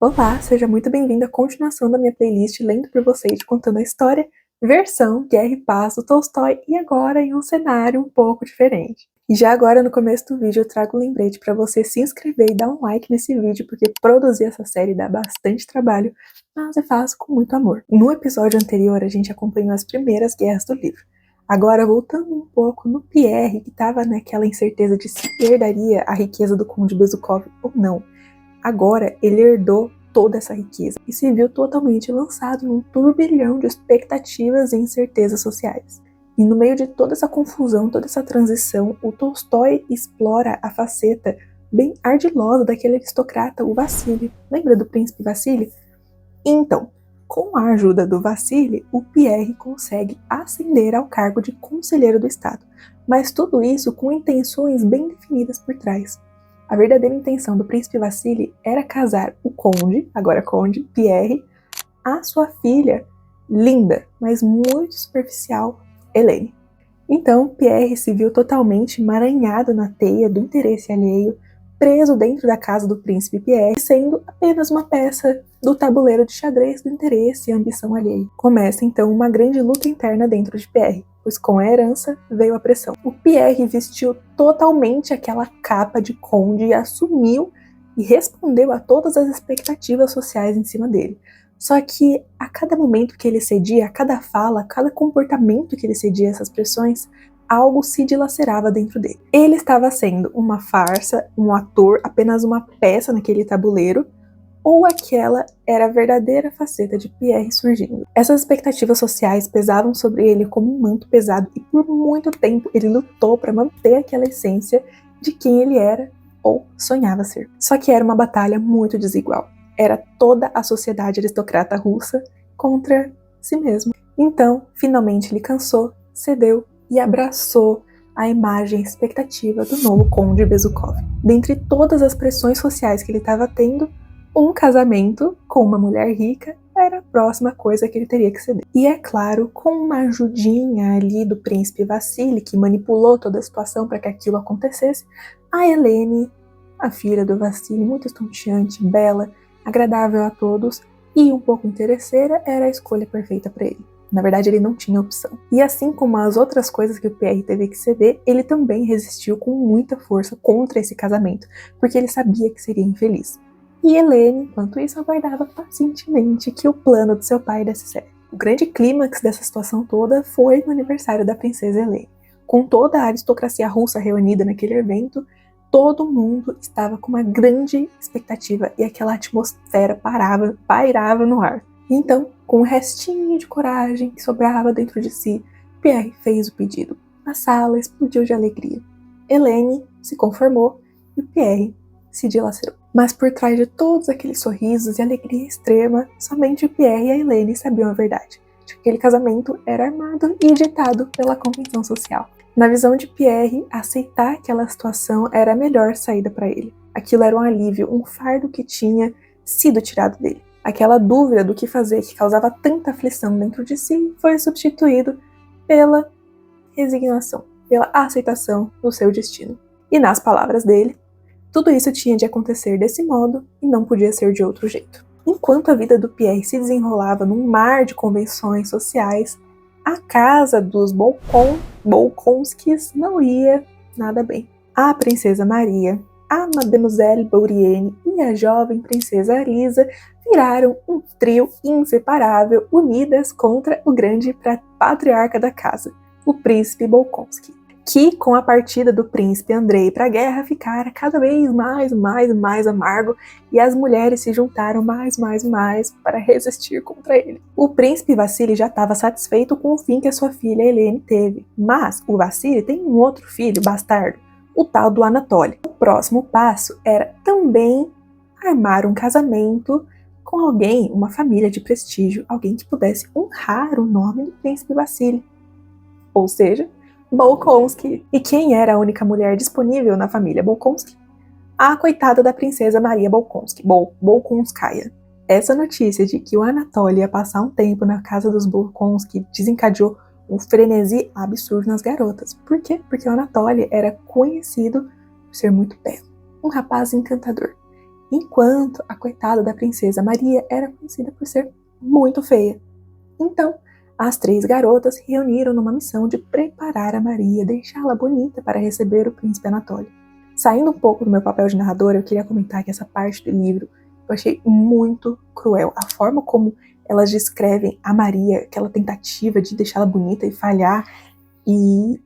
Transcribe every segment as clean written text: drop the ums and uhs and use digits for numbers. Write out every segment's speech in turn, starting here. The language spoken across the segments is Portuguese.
Olá, seja muito bem-vindo à continuação da minha playlist Lendo por Você e Te Contando a História, versão Guerra e Paz do Tolstói, e agora em um cenário um pouco diferente. E já agora no começo do vídeo eu trago um lembrete para você se inscrever e dar um like nesse vídeo, porque produzir essa série dá bastante trabalho, mas eu faço com muito amor. No episódio anterior a gente acompanhou as primeiras guerras do livro. Agora, voltando um pouco no Pierre, que estava naquela incerteza de se herdaria a riqueza do Conde Bezúkhov ou não. Agora ele herdou toda essa riqueza e se viu totalmente lançado num turbilhão de expectativas e incertezas sociais. E no meio de toda essa confusão, toda essa transição, o Tolstói explora a faceta bem ardilosa daquele aristocrata, o Vassili. Lembra do príncipe Vassili? Então, com a ajuda do Vassili, o Pierre consegue ascender ao cargo de conselheiro do Estado, mas tudo isso com intenções bem definidas por trás. A verdadeira intenção do príncipe Vassili era casar o conde, agora conde, Pierre, a sua filha, linda, mas muito superficial, Helene. Então, Pierre se viu totalmente emaranhado na teia do interesse alheio, preso dentro da casa do príncipe Pierre, sendo apenas uma peça do tabuleiro de xadrez do interesse e ambição alheio. Começa então uma grande luta interna dentro de Pierre, pois com a herança veio a pressão. O Pierre vestiu totalmente aquela capa de conde e assumiu e respondeu a todas as expectativas sociais em cima dele. Só que a cada momento que ele cedia, a cada fala, a cada comportamento que ele cedia a essas pressões, algo se dilacerava dentro dele. Ele estava sendo uma farsa, um ator, apenas uma peça naquele tabuleiro, ou aquela era a verdadeira faceta de Pierre surgindo. Essas expectativas sociais pesavam sobre ele como um manto pesado e por muito tempo ele lutou para manter aquela essência de quem ele era ou sonhava ser. Só que era uma batalha muito desigual. Era toda a sociedade aristocrata russa contra si mesmo. Então, finalmente ele cansou, cedeu e abraçou a imagem e expectativa do novo conde Bezúkhov. Dentre todas as pressões sociais que ele estava tendo, um casamento com uma mulher rica era a próxima coisa que ele teria que ceder. E é claro, com uma ajudinha ali do príncipe Vassili, que manipulou toda a situação para que aquilo acontecesse, a Helene, a filha do Vassili, muito estonteante, bela, agradável a todos e um pouco interesseira, era a escolha perfeita para ele. Na verdade, ele não tinha opção. E assim como as outras coisas que o Pierre teve que ceder, ele também resistiu com muita força contra esse casamento, porque ele sabia que seria infeliz. E Helene, enquanto isso, aguardava pacientemente que o plano do seu pai desse certo. O grande clímax dessa situação toda foi no aniversário da princesa Helene. Com toda a aristocracia russa reunida naquele evento, todo mundo estava com uma grande expectativa e aquela atmosfera pairava no ar. Então, com um restinho de coragem que sobrava dentro de si, Pierre fez o pedido. A sala explodiu de alegria. Helene se conformou e Pierre se dilacerou. Mas por trás de todos aqueles sorrisos e alegria extrema, somente Pierre e a Helene sabiam a verdade, de que aquele casamento era armado e ditado pela convenção social. Na visão de Pierre, aceitar aquela situação era a melhor saída para ele. Aquilo era um alívio, um fardo que tinha sido tirado dele. Aquela dúvida do que fazer que causava tanta aflição dentro de si foi substituído pela resignação, pela aceitação do seu destino. E nas palavras dele, tudo isso tinha de acontecer desse modo e não podia ser de outro jeito. Enquanto a vida do Pierre se desenrolava num mar de convenções sociais, a casa dos Bolkonskis não ia nada bem. A princesa Maria, a Mademoiselle Bourienne e a jovem princesa Lisa viraram um trio inseparável unidas contra o grande patriarca da casa, o príncipe Bolkonsky, que com a partida do príncipe Andrei para a guerra ficara cada vez mais amargo e as mulheres se juntaram mais para resistir contra ele. O príncipe Vassili já estava satisfeito com o fim que a sua filha Helene teve, mas o Vassili tem um outro filho bastardo, o tal do Anatoly. O próximo passo era também armar um casamento com alguém, uma família de prestígio, alguém que pudesse honrar o nome do príncipe Vassili, ou seja, Bolkonsky. E quem era a única mulher disponível na família Bolkonsky? A coitada da princesa Maria Bolkonsky, Bolkonskaya. Essa notícia de que o Anatoly ia passar um tempo na casa dos Bolkonsky desencadeou um frenesi absurdo nas garotas. Por quê? Porque o Anatoly era conhecido por ser muito belo, um rapaz encantador. enquanto a coitada da princesa Maria era conhecida por ser muito feia. Então, as 3 garotas se reuniram numa missão de preparar a Maria, deixá-la bonita para receber o príncipe Anatólio. Saindo um pouco do meu papel de narradora, eu queria comentar que essa parte do livro eu achei muito cruel. A forma como elas descrevem a Maria, aquela tentativa de deixá-la bonita e falhar, e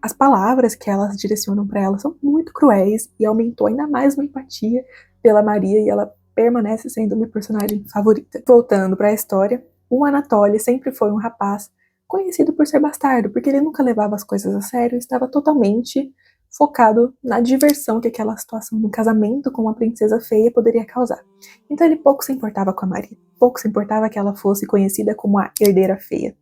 as palavras que elas direcionam para ela são muito cruéis e aumentou ainda mais minha empatia pela Maria e ela permanece sendo minha personagem favorita. Voltando para a história, o Anatoly sempre foi um rapaz conhecido por ser bastardo, porque ele nunca levava as coisas a sério e estava totalmente focado na diversão que aquela situação do casamento com uma princesa feia poderia causar. Então ele pouco se importava com a Maria, pouco se importava que ela fosse conhecida como a herdeira feia.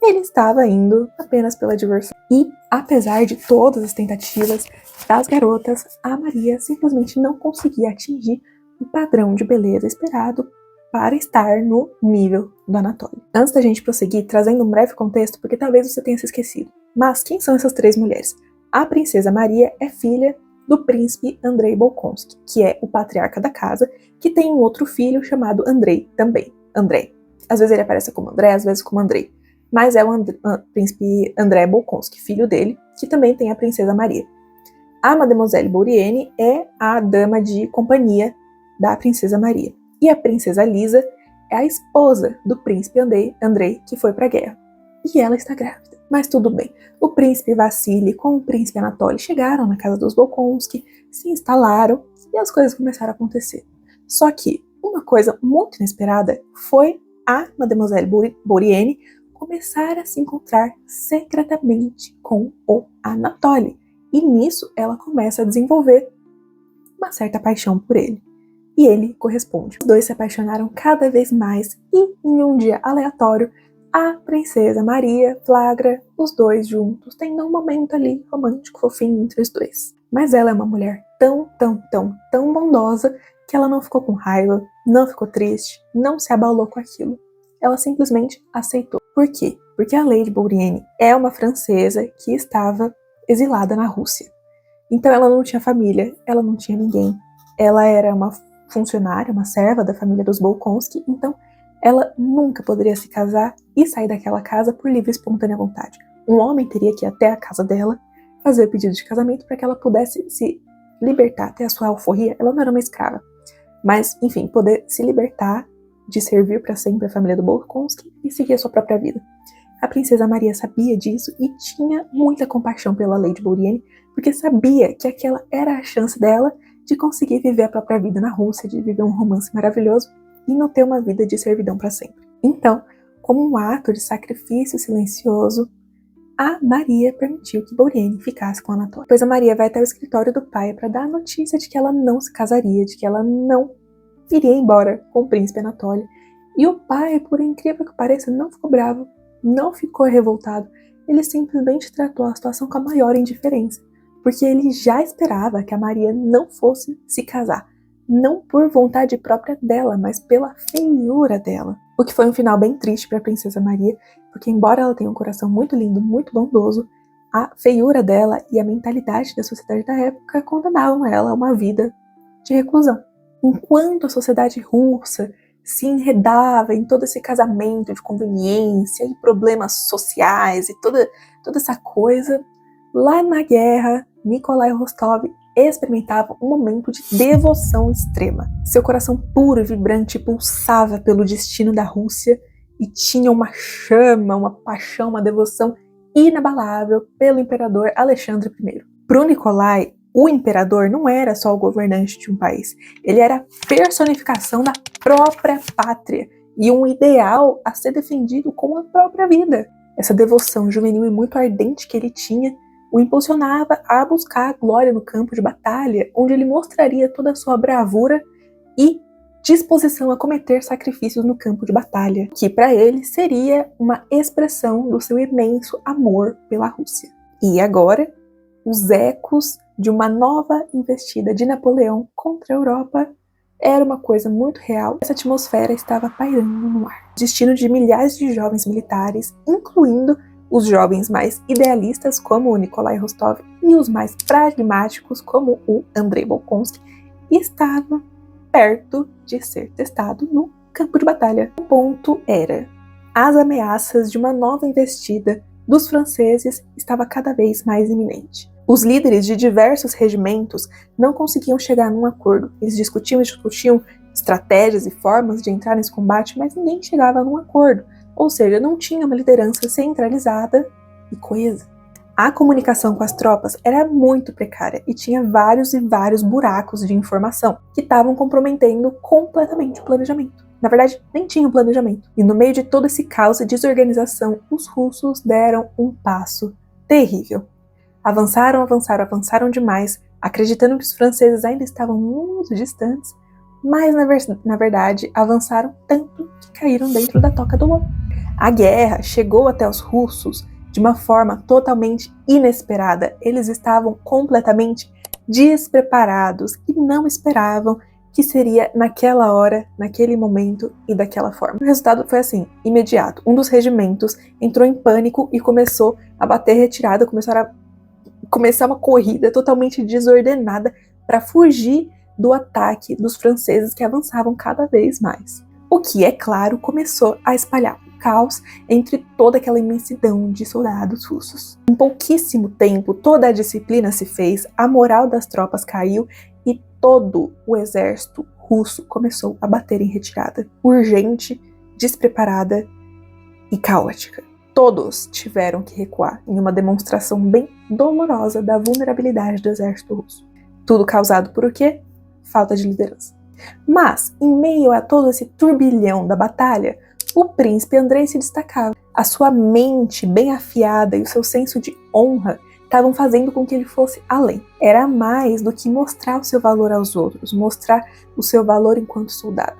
Ele estava indo apenas pela diversão. E, apesar de todas as tentativas das garotas, a Maria simplesmente não conseguia atingir o padrão de beleza esperado para estar no nível do Anatoly. Antes da gente prosseguir, trazendo um breve contexto, porque talvez você tenha se esquecido. Mas quem são essas 3 mulheres? A princesa Maria é filha do príncipe Andrei Bolkonsky, que é o patriarca da casa, que tem um outro filho chamado Andrei também. Andrei. Às vezes ele aparece como André, às vezes como Andrei. Mas é o príncipe André Bolkonsky, filho dele, que também tem a princesa Maria. A Mademoiselle Bourienne é a dama de companhia da princesa Maria. E a princesa Lisa é a esposa do príncipe Andrei, que foi para a guerra. E ela está grávida. Mas tudo bem. O príncipe Vassili com o príncipe Anatoly chegaram na casa dos Bolkonsky, se instalaram e as coisas começaram a acontecer. Só que uma coisa muito inesperada foi a Mademoiselle Bourienne começar a se encontrar secretamente com o Anatoly. E nisso ela começa a desenvolver uma certa paixão por ele. E ele corresponde. Os dois se apaixonaram cada vez mais e, em um dia aleatório, a princesa Maria flagra os dois juntos, tendo um momento ali romântico, fofinho entre os dois. Mas ela é uma mulher tão bondosa que ela não ficou com raiva, não ficou triste, não se abalou com aquilo. Ela simplesmente aceitou. Por quê? Porque a Lady Bourienne é uma francesa que estava exilada na Rússia. Então ela não tinha família, ela não tinha ninguém. Ela era uma funcionária, uma serva da família dos Bolkonsky, então ela nunca poderia se casar e sair daquela casa por livre e espontânea vontade. Um homem teria que ir até a casa dela, fazer o pedido de casamento para que ela pudesse se libertar, ter a sua alforria. Ela não era uma escrava, mas, enfim, poder se libertar de servir para sempre a família do Bolkonsky e seguir a sua própria vida. A princesa Maria sabia disso e tinha muita compaixão pela Lady Bourienne, porque sabia que aquela era a chance dela de conseguir viver a própria vida na Rússia, de viver um romance maravilhoso e não ter uma vida de servidão para sempre. Então, como um ato de sacrifício silencioso, a Maria permitiu que Bourienne ficasse com Anatoly. Depois a Maria vai até o escritório do pai para dar a notícia de que ela não se casaria, de que ela não iria embora com o príncipe Anatoly. E o pai, por incrível que pareça, não ficou bravo, não ficou revoltado. Ele simplesmente tratou a situação com a maior indiferença, porque ele já esperava que a Maria não fosse se casar. Não por vontade própria dela, mas pela feiura dela. O que foi um final bem triste para a princesa Maria, porque embora ela tenha um coração muito lindo, muito bondoso, a feiura dela e a mentalidade da sociedade da época condenavam ela a uma vida de reclusão. Enquanto a sociedade russa se enredava em todo esse casamento de conveniência e problemas sociais e toda essa coisa, lá na guerra, Nikolai Rostov experimentava um momento de devoção extrema. Seu coração puro e vibrante pulsava pelo destino da Rússia e tinha uma chama, uma paixão, uma devoção inabalável pelo imperador Alexandre I. Para o Nikolai, o imperador não era só o governante de um país, ele era a personificação da própria pátria e um ideal a ser defendido com a própria vida. Essa devoção juvenil e muito ardente que ele tinha o impulsionava a buscar a glória no campo de batalha, onde ele mostraria toda a sua bravura e disposição a cometer sacrifícios no campo de batalha, que para ele seria uma expressão do seu imenso amor pela Rússia. E agora, os ecos de uma nova investida de Napoleão contra a Europa era uma coisa muito real. Essa atmosfera estava pairando no ar. O destino de milhares de jovens militares, incluindo os jovens mais idealistas, como o Nikolai Rostov, e os mais pragmáticos, como o Andrei Bolkonsky, estava perto de ser testado no campo de batalha. O ponto era: as ameaças de uma nova investida dos franceses estava cada vez mais iminente. Os líderes de diversos regimentos não conseguiam chegar num acordo. Eles discutiam estratégias e formas de entrar nesse combate, mas ninguém chegava num acordo. Ou seja, não tinha uma liderança centralizada e coesa. A comunicação com as tropas era muito precária e tinha vários e vários buracos de informação que estavam comprometendo completamente o planejamento. Na verdade, nem tinha um planejamento. E no meio de todo esse caos e desorganização, os russos deram um passo terrível. Avançaram demais, acreditando que os franceses ainda estavam muito distantes, mas na verdade avançaram tanto que caíram dentro da toca do lobo. A guerra chegou até os russos de uma forma totalmente inesperada. Eles estavam completamente despreparados e não esperavam que seria naquela hora, naquele momento e daquela forma. O resultado foi assim, imediato. Um dos regimentos entrou em pânico e começou a bater retirada, começar uma corrida totalmente desordenada para fugir do ataque dos franceses que avançavam cada vez mais. O que, é claro, começou a espalhar o caos entre toda aquela imensidão de soldados russos. Em pouquíssimo tempo, toda a disciplina se fez, a moral das tropas caiu e todo o exército russo começou a bater em retirada, urgente, despreparada e caótica. Todos tiveram que recuar em uma demonstração bem dolorosa da vulnerabilidade do exército russo. Tudo causado por o quê? Falta de liderança. Mas, em meio a todo esse turbilhão da batalha, o príncipe Andrei se destacava. A sua mente bem afiada e o seu senso de honra estavam fazendo com que ele fosse além. Era mais do que mostrar o seu valor aos outros, mostrar o seu valor enquanto soldado.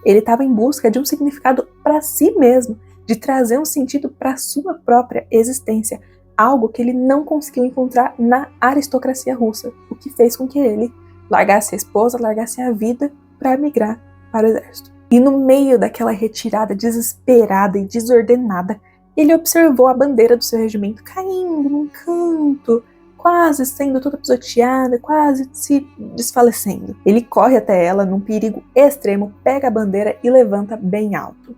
Ele estava em busca de um significado para si mesmo, de trazer um sentido para a sua própria existência, algo que ele não conseguiu encontrar na aristocracia russa, o que fez com que ele largasse a esposa, largasse a vida para migrar para o exército. E no meio daquela retirada desesperada e desordenada, ele observou a bandeira do seu regimento caindo num canto, quase sendo toda pisoteada, quase se desfalecendo. Ele corre até ela num perigo extremo, pega a bandeira e levanta bem alto.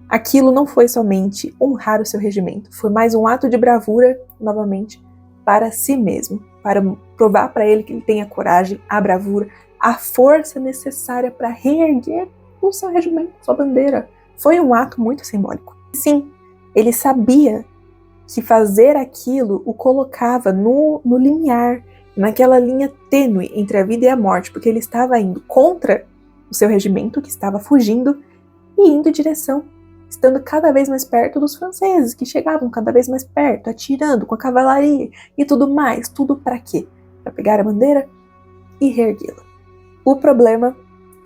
Aquilo não foi somente honrar o seu regimento, foi mais um ato de bravura, novamente, para si mesmo, para provar para ele que ele tem a coragem, a bravura, a força necessária para reerguer o seu regimento, sua bandeira. Foi um ato muito simbólico. Sim, ele sabia que fazer aquilo o colocava no limiar, naquela linha tênue entre a vida e a morte, porque ele estava indo contra o seu regimento, que estava fugindo, e indo em direção, estando cada vez mais perto dos franceses, que chegavam cada vez mais perto, atirando com a cavalaria e tudo mais. Tudo para quê? Para pegar a bandeira e reerguê-la. O problema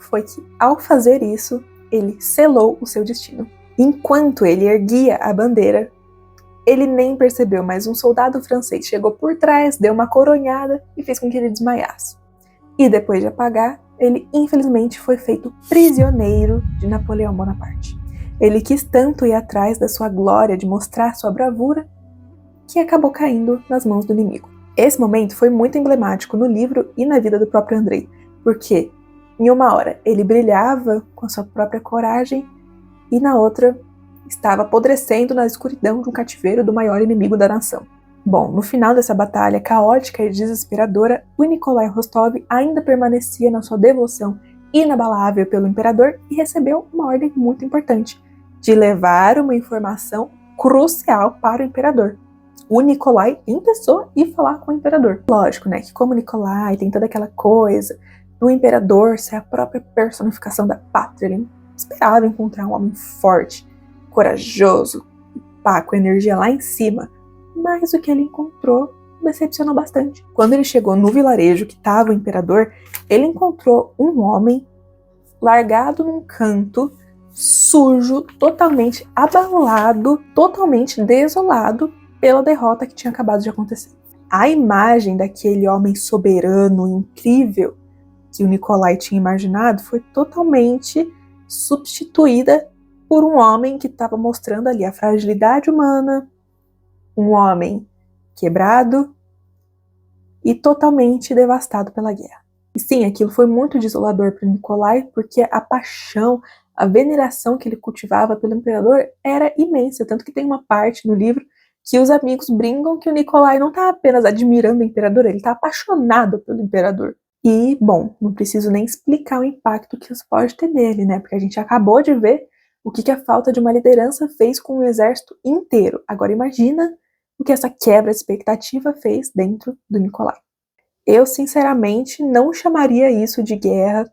foi que, ao fazer isso, ele selou o seu destino. Enquanto ele erguia a bandeira, ele nem percebeu, mas um soldado francês chegou por trás, deu uma coronhada e fez com que ele desmaiasse. E depois de apagar, ele infelizmente foi feito prisioneiro de Napoleão Bonaparte. Ele quis tanto ir atrás da sua glória, de mostrar sua bravura, que acabou caindo nas mãos do inimigo. Esse momento foi muito emblemático no livro e na vida do próprio Andrei, porque em uma hora ele brilhava com a sua própria coragem e na outra estava apodrecendo na escuridão de um cativeiro do maior inimigo da nação. Bom, no final dessa batalha caótica e desesperadora, o Nikolai Rostov ainda permanecia na sua devoção inabalável pelo imperador e recebeu uma ordem muito importante, de levar uma informação crucial para o imperador. O Nikolai em pessoa ia falar com o imperador. Lógico, né, que como Nikolai tem toda aquela coisa do imperador ser a própria personificação da pátria, ele esperava encontrar um homem forte, corajoso, com energia lá em cima, mas o que ele encontrou decepcionou bastante. Quando ele chegou no vilarejo que estava o imperador, ele encontrou um homem largado num canto, sujo, totalmente abalado, totalmente desolado pela derrota que tinha acabado de acontecer. A imagem daquele homem soberano, incrível, que o Nikolai tinha imaginado, foi totalmente substituída por um homem que estava mostrando ali a fragilidade humana, um homem quebrado e totalmente devastado pela guerra. E sim, aquilo foi muito desolador para Nikolai, porque a paixão, a veneração que ele cultivava pelo imperador era imensa, tanto que tem uma parte no livro que os amigos brincam que o Nikolai não está apenas admirando o imperador, ele está apaixonado pelo imperador. E, bom, não preciso nem explicar o impacto que isso pode ter nele, né? Porque a gente acabou de ver o que a falta de uma liderança fez com o exército inteiro. Agora imagina o que essa quebra de expectativa fez dentro do Nikolai. Eu, sinceramente, não chamaria isso de guerra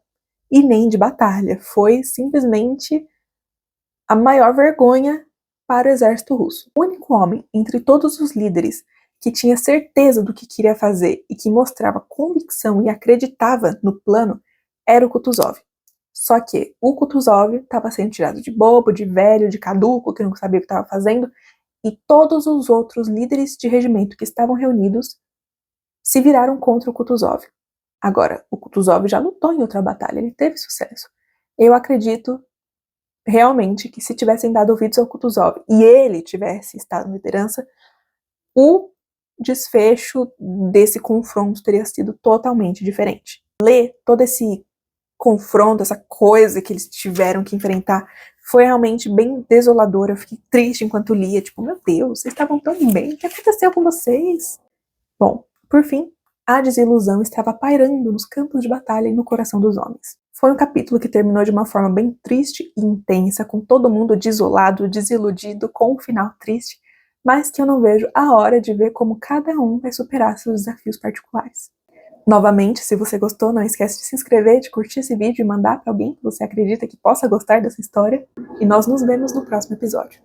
e nem de batalha. Foi simplesmente a maior vergonha para o exército russo. O único homem entre todos os líderes que tinha certeza do que queria fazer e que mostrava convicção e acreditava no plano era o Kutuzov. Só que o Kutuzov estava sendo tirado de bobo, de velho, de caduco, que não sabia o que estava fazendo, e todos os outros líderes de regimento que estavam reunidos se viraram contra o Kutuzov. Agora, o Kutuzov já lutou em outra batalha, ele teve sucesso. Eu acredito realmente que se tivessem dado ouvidos ao Kutuzov e ele tivesse estado na liderança, o desfecho desse confronto teria sido totalmente diferente. Ler todo esse confronto, essa coisa que eles tiveram que enfrentar, foi realmente bem desolador. Eu fiquei triste enquanto lia, tipo, meu Deus, vocês estavam tão bem, o que aconteceu com vocês? Bom, por fim, a desilusão estava pairando nos campos de batalha e no coração dos homens. Foi um capítulo que terminou de uma forma bem triste e intensa, com todo mundo desolado, desiludido, com um final triste, mas que eu não vejo a hora de ver como cada um vai superar seus desafios particulares. Novamente, se você gostou, não esquece de se inscrever, de curtir esse vídeo e mandar para alguém que você acredita que possa gostar dessa história. E nós nos vemos no próximo episódio.